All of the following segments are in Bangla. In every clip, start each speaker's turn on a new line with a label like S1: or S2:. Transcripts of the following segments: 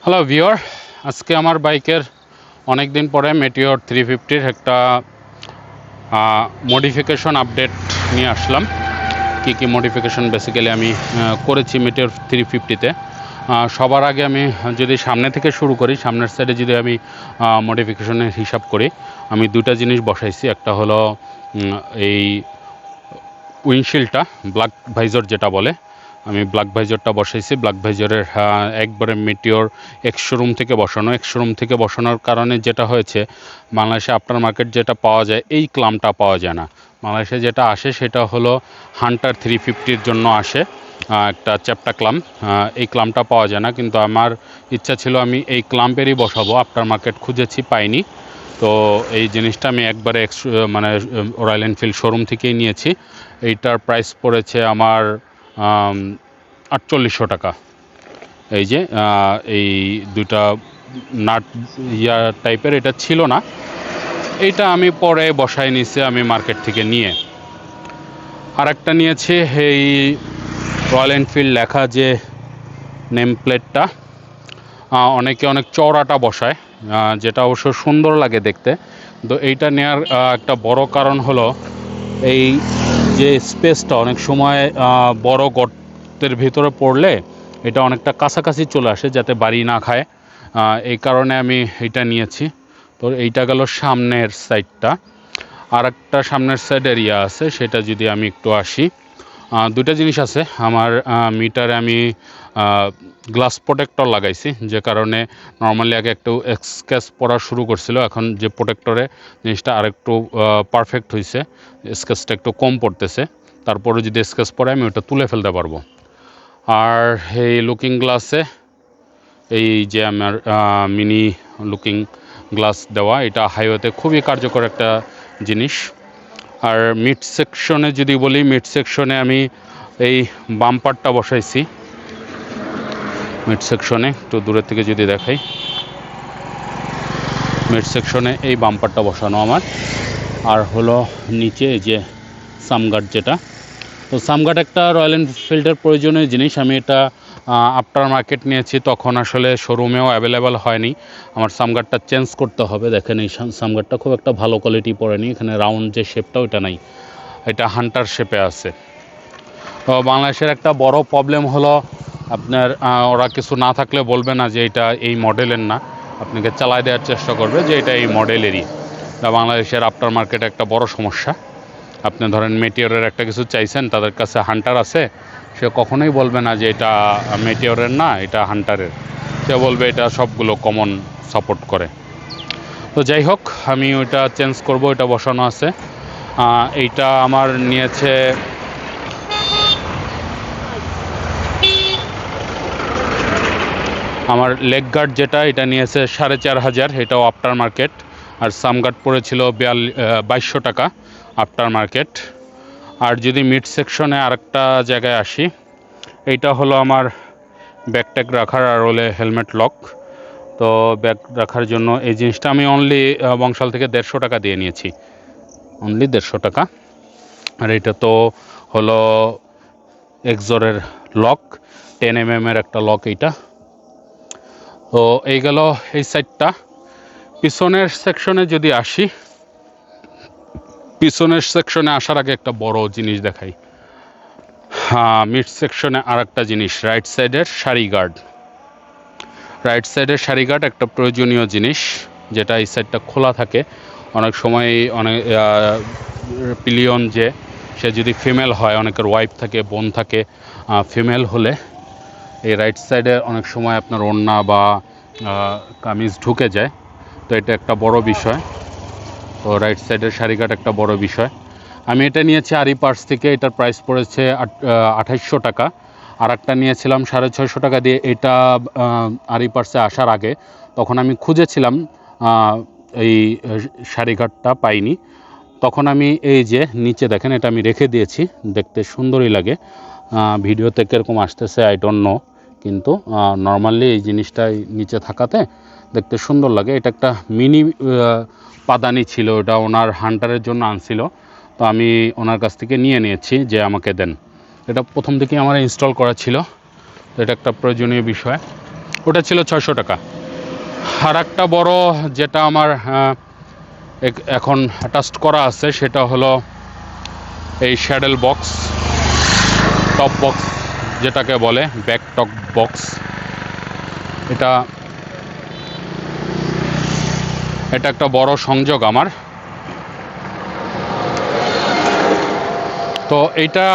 S1: হ্যালো ভিউয়ার, আজকে আমার বাইকের অনেক দিন পরে মেটিওর 350-র একটা মডিফিকেশন আপডেট নিয়ে আসলাম। কি মডিফিকেশন বেসিক্যালি আমি করেছি মেটিওর 350-তে। সবার আগে আমি যদি সামনে থেকে শুরু করি, সামনের সাইডে যদি আমি মডিফিকেশনের হিসাব করি, আমি দুটা জিনিস বসাইছি। একটা হলো এই উইন্ডশিল্ডটা, ব্ল্যাক ভাইজর যেটা বলে, আমি ব্ল্যাক ভাইজরটা বসাইছি। ব্ল্যাক ভাইজরের একবারে মেটিওর এক্স শোরুম থেকে বসানো। এক্স শোরুম থেকে বসানোর কারণে যেটা হয়েছে, বাংলাদেশে আফটার মার্কেট যেটা পাওয়া যায় এই ক্লামটা পাওয়া যায় না। বাংলাদেশে যেটা আসে সেটা হলো হান্টার 350-র জন্য আসে একটা চ্যাপ্টা ক্লাম। এই ক্লামটা পাওয়া যায় না, কিন্তু আমার ইচ্ছা ছিল আমি এই ক্লাম্পেরই বসাবো। আফটার মার্কেট খুঁজেছি, পাইনি। তো এই জিনিসটা আমি একবারে মানে রয়্যাল এনফিল্ড শোরুম থেকেই নিয়েছি। এইটার প্রাইস পড়েছে আমার 4800 টাকা। এই যে এই দুটা নাট টাইপের এটা ছিল না, এইটা আমি পরে বসায় নিয়েছি আমি মার্কেট থেকে নিয়ে। আর একটা নিয়েছি এই রয়্যাল এনফিল্ড লেখা যে নেম প্লেটটা, অনেকে অনেক চওড়াটা বসায়, যেটা অবশ্য সুন্দর লাগে দেখতে। তো এইটা নেওয়ার একটা বড় কারণ হলো এই যে স্পেসটা অনেক সময় বড় গর্তের ভিতরে পড়লে এটা অনেকটা কাছাকাছি চলে আসে, যাতে বাড়ি না খায়। এই কারণে আমি এটা নিয়েছি। তো এইটা গেল সামনের সাইডটা। আর একটা সামনের সাইড এরিয়া আছে, সেটা যদি আমি একটু আসি, দুটা জিনিস আছে আমার মিটারে। আমি গ্লাস প্রোটেক্টর লাগাইছি, যে কারণে নর্মালি আগে একটু স্কেচ পড়া শুরু করছিল, এখন যে প্রোটেক্টরে জিনিসটা আরেকটু পারফেক্ট হয়েছে, স্কেচটা একটু কম পড়তেছে। তারপরে যদি স্কেচ পড়ে আমি ওটা তুলে ফেলতে পারবো। আর এই লুকিং গ্লাসে এই যে আমার মিনি লুকিং গ্লাস দেওয়া, এটা হাইওয়েতে খুবই কার্যকর একটা জিনিস। আর মিড সেকশনে যদি বলি, মিড সেকশনে আমি এই বাম্পারটা বসাইছি। মিড সেকশনে একটু দূরের থেকে যদি দেখাই, মিড সেকশনে এই বাম্পারটা বসানো আমার। আর হলো নিচে যে সামগার্ড, যেটা, তো সামগার্ড একটা রয়্যাল এনফিল্ডের প্রয়োজনীয় জিনিস। আমি এটা আফটার মার্কেট নিয়েছি, তখন আসলে শোরুমেও অ্যাভেলেবেল হয়নি। আমার সামগার্ডটা চেঞ্জ করতে হবে। দেখেন এই সামগার্ডটা খুব একটা ভালো কোয়ালিটি পড়েনি, এখানে রাউন্ড যে শেপটা ওটা নাই, এটা হান্টার শেপে আছে। তো বাংলাদেশের একটা বড় প্রবলেম হলো আপনার ওরা কিছু না থাকলে বলবে না যে এটা এই মডেলের না, আপনাকে চালায় দেওয়ার চেষ্টা করবে যে এটা এই মডেলেরই। তা বাংলাদেশের আফটার মার্কেট একটা বড় সমস্যা। আপনি ধরেন মেটিওরের একটা কিছু চাইছেন, তাদের কাছে হান্টার আছে, সে কখনোই বলবে না যে এটা মেটিওরের না, এটা হান্টারের। সে বলবে এটা সবগুলো কমন সাপোর্ট করে। তো যাই হোক, আমি ওইটা চেঞ্জ করব, এটা বসানো আছে। এইটা আমার নিয়েছে আমার লেগ গার্ড, যেটা এটা নিয়েছে 4500, এটাও আফটার মার্কেট। আর সামগার্ড পড়েছিল 2200 টাকা আফটার মার্কেট। আর যদি মিড সেকশনে আরেকটা জায়গায় আসি, এইটা হলো আমার ব্যাকট্যাগ রাখার আর হলে হেলমেট লক। তো ব্যাগ রাখার জন্য এই জিনিসটা আমি অনলি বংশাল থেকে 150 টাকা দিয়ে নিয়েছি, অনলি 150 টাকা। আর এটা তো হলো এক্সোরের লক, 10 mm এর একটা লক এইটা। তো এই গেল এই সাইডটা। পিছনের সেকশনে যদি আসি, পিছনের সেকশনে আসার আগে একটা বড় জিনিস দেখাই। মিড সেকশনে আর একটা জিনিস, রাইট সাইডের সারি গার্ড। রাইট সাইডের সারি গার্ড একটা প্রয়োজনীয় জিনিস, যেটা এই সাইডটা খোলা থাকে। অনেক সময় অনেক পিলিয়ন যে সে যদি ফিমেল হয়, অনেকের ওয়াইফ থাকে, বোন থাকে, ফিমেল হলে এই রাইট সাইডে অনেক সময় আপনার ওড়না বা কামিজ ঢুকে যায়। তো এটা একটা বড় বিষয়। তো রাইট সাইডের সারি গার্ড একটা বড় বিষয়। আমি এটা নিয়েছি আরি পার্টস থেকে, এটার প্রাইস পড়েছে 2800 টাকা। আর একটা নিয়েছিলাম 650 টাকা দিয়ে, এটা আরি পার্টসে আসার আগে। তখন আমি খুঁজেছিলাম এই সারি গার্ডটা, পাইনি। তখন আমি এই যে নিচে দেখেন, এটা আমি রেখে দিয়েছি, দেখতে সুন্দরই লাগে। ভিডিওতে কীরকম আসতেছে আই ডোন্ট নো, কিন্তু নর্মালি এই জিনিসটাই নিচে থাকাতে দেখতে সুন্দর লাগে। এটা একটা মিনি পাদানি ছিল, ওটা ওনার হান্টারের জন্য আনছিল। তো আমি ওনার কাছ থেকে নিয়ে নিয়েছি যে আমাকে দেন। এটা প্রথম থেকেই আমার ইনস্টল করা ছিল, তো এটা একটা প্রয়োজনীয় বিষয়। ওটা ছিল 600 টাকা। আর একটা বড় যেটা আমার এখন অ্যাটাচড করা আছে সেটা হলো এই শ্যাডেল বক্স, টপ বক্স যেটাকে বলে, ব্যাক টপ বক্স। এটা একটা বড় সংযোগ আমার। তো এইটা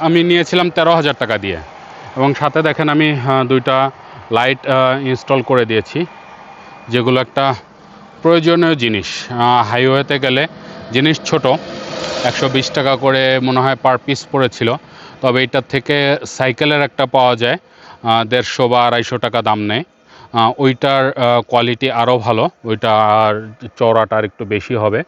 S1: আমি নিয়েছিলাম 13,000 টাকা দিয়ে, এবং সাথে দেখেন আমি 2টা লাইট ইনস্টল করে দিয়েছি, যেগুলো একটা প্রয়োজনীয় জিনিস। হাইওয়েতে গেলে জিনিস ছোট, 120 টাকা করে মনে হয় পার পিস পড়েছিল, তবে এটার থেকে সাইকেলের একটা পাওয়া যায় 150 বা 250 টাকা দাম নেয়। ওইটার কোয়ালিটি আরও ভালো, ওইটার চওড়াটা আর একটু বেশি হবে।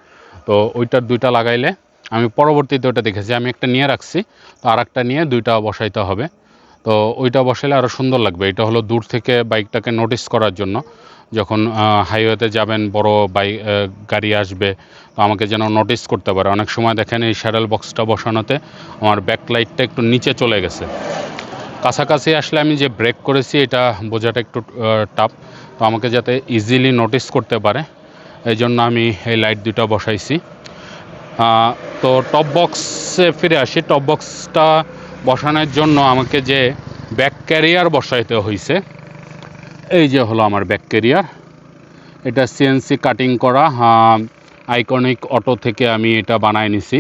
S1: তো ওইটার 2টা লাগাইলে, আমি পরবর্তীতে ওটা দেখেছি, আমি একটা নিয়ে রাখছি, তো আর একটা নিয়ে 2টা বসাইতে হবে। তো ওইটা বসাইলে আরও সুন্দর লাগবে। এটা হলো দূর থেকে বাইকটাকে নোটিস করার জন্য, যখন হাইওয়েতে যাবেন, বড় গাড়ি আসবে, তো আমাকে যেন নোটিস করতে পারে। অনেক সময় দেখেন এই শ্যাডেল বক্সটা বসানোতে আমার ব্যাকলাইটটা একটু নিচে চলে গেছে, কাছাকাছি আসলে আমি যে ব্রেক করেছি এটা বোঝাটা একটু টাফ, তো আমাকে যাতে ইজিলি নোটিস করতে পারে এই জন্য আমি এই লাইট 2টা বসাইছি। তো টপ বক্সে ফিরে আসি। টপ বক্সটা বসানোর জন্য আমাকে যে ব্যাক ক্যারিয়ার বসাইতে হয়েছে, এই যে হলো আমার ব্যাক ক্যারিয়ার। এটা সিএনসি কাটিং করা, আইকনিক অটো থেকে আমি এটা বানায় নিছি।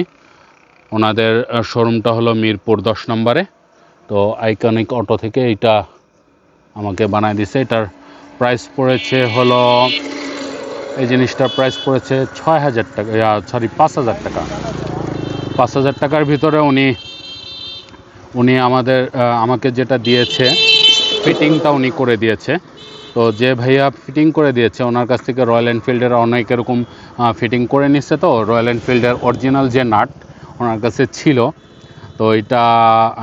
S1: ওনাদের শোরুমটা হলো মিরপুর 10 নম্বরে। তো আইকনিক অটো থেকে এটা আমাকে বানায় দিছে। এটার প্রাইস পড়েছে হলো, এই জিনিসটার প্রাইস পড়েছে 6,000 টাকা, 5,000 টাকা। 5,000 টাকার ভিতরে উনি আমাকে যেটা দিয়েছে, ফিটিংটা উনি করে দিয়েছে। তো যে ভাইয়া ফিটিং করে দিয়েছে, ওনার কাছ থেকে রয়্যাল এনফিল্ডের অনেক এরকম ফিটিং করে নিচ্ছে। তো রয়্যাল এনফিল্ডের অরিজিনাল যে নাট ওনার কাছে ছিল, তো এটা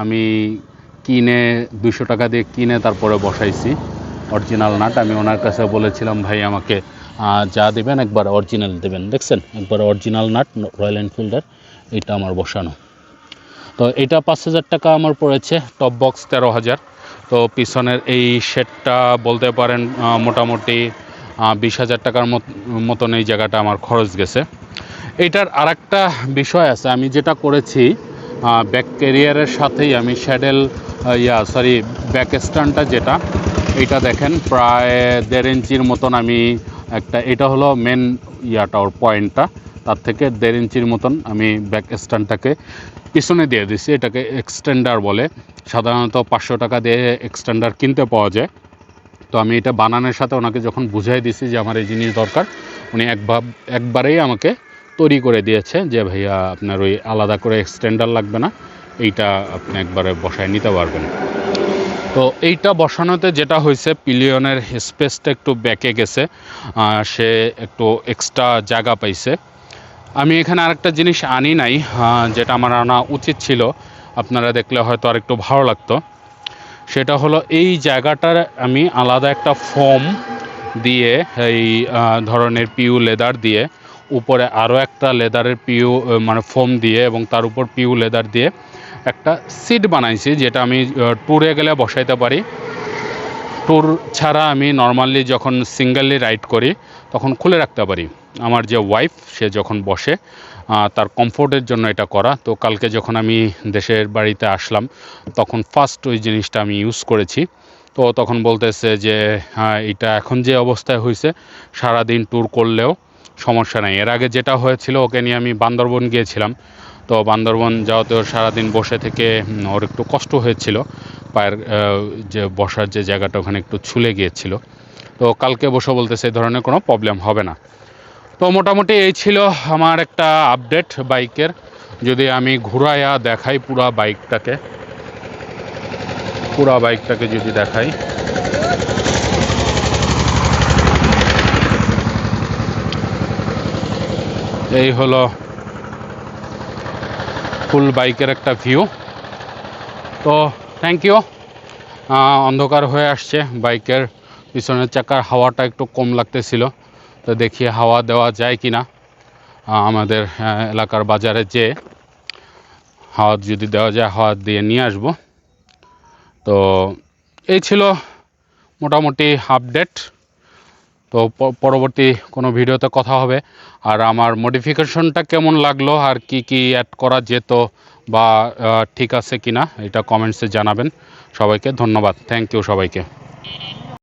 S1: আমি কিনে 200 টাকা দিয়ে কিনে তারপরে বসাইছি অরিজিনাল নাট। আমি ওনার কাছে বলেছিলাম, ভাই আমাকে যা দেবেন একবার অরিজিনাল দেবেন। দেখছেন, একবার অরিজিনাল নাট রয়্যাল এনফিল্ডের, এটা আমার বসানো। তো এটা 5,000 টাকা আমার পড়েছে। Top box 13,000। তো পিছনের এই শেডটা বলতে পারেন মোটামুটি 20,000 টাকার মতন এই জায়গাটা আমার খরচ গেছে। এইটার আরেকটা বিষয় আছে, আমি যেটা করেছি ব্যাক ক্যারিয়ারের সাথেই আমি শ্যাডেল ব্যাক স্ট্যান্ডটা যেটা, এইটা দেখেন প্রায় 1.5 ইঞ্চির মতন আমি এটা হলো মেন ওর পয়েন্টটা, তার থেকে 1.5 ইঞ্চির মতন আমি ব্যাক স্ট্যান্ডটাকে পিছনে দিয়ে দিছি। এটাকে এক্সটেন্ডার বলে, সাধারণত 500 টাকা দিয়ে এক্সটেন্ডার কিনতে পাওয়া যায়। তো আমি এটা বানানোর সাথে ওনাকে যখন বুঝাই দিছি যে আমার এই জিনিস দরকার, উনি একবারেই আমাকে তৈরি করে দিয়েছে যে ভাইয়া আপনার ওই আলাদা করে এক্সটেন্ডার লাগবে না, এইটা আপনি একবারে বসায় নিতে পারবেন। তো এইটা বসানোতে যেটা হয়েছে, পিলিয়নের স্পেসটা একটু ব্যাকে গেছে, সে একটু এক্সট্রা জায়গা পাইছে। আমি এখানে আরেকটা জিনিস আনি নাই, যেটা আমার আনা উচিত ছিল, আপনারা দেখলে হয়তো আর একটু ভালো লাগতো। সেটা হলো এই জায়গাটার আমি আলাদা একটা ফোম দিয়ে, এই ধরনের পিউ লেদার দিয়ে, উপরে আরও একটা লেদারের মানে ফোম দিয়ে, এবং তার উপর পিউ লেদার দিয়ে একটা সিট বানাইছি, যেটা আমি ট্যুরে গেলে বসাইতে পারি। ট্যুর ছাড়া আমি নর্মালি যখন সিঙ্গেলি রাইড করি তখন খুলে রাখতে পারি। আমার যে ওয়াইফ, সে যখন বসে, তার কমফোর্টের জন্য এটা করা। তো কালকে যখন আমি দেশের বাড়িতে আসলাম, তখন ফার্স্ট ওই জিনিসটা আমি ইউজ করেছি। তো তখন বলতেছে যে এটা এখন যে অবস্থায় হয়েছে, সারাদিন ট্যুর করলেও সমস্যা নাই। এর আগে যেটা হয়েছিল, ওকে নিয়ে আমি বান্দরবন গিয়েছিলাম। তো বান্দরবন যাওয়াতেও সারাদিন বসে থেকে ওর একটু কষ্ট হয়েছিল, পায়ের যে বসার যে জায়গাটা ওখানে একটু ছুলে গিয়েছিল। তো কালকে বসে বলতেছে এই ধরনের কোনো প্রবলেম হবে না। তো মোটামুটি এই ছিল আমার একটা আপডেট বাইকের। যদি আমি ঘুরাইয়া দেখাই পুরা বাইকটাকে যদি দেখাই, এই হলো ফুল বাইকের একটা ভিউ। তো থ্যাংক ইউ। অন্ধকার হয়ে আসছে, বাইকের পিছনের চাকার হাওয়াটা একটু কম লাগতেছিল, তো দেখি হাওয়া দেওয়া যায় কি না। আমাদের এলাকার বাজারে যে হাওয়া যদি দেওয়া যায়, হাওয়া দিয়ে নিয়ে আসব। তো এই ছিল মোটামুটি আপডেট। তো পরবর্তী কোনো ভিডিওতে কথা হবে। আর আমার মডিফিকেশনটা কেমন লাগলো আর কি কি অ্যাড করা যেত বা ঠিক আছে কি না এটা কমেন্টসে জানাবেন। সবাইকে ধন্যবাদ, থ্যাংক ইউ সবাইকে।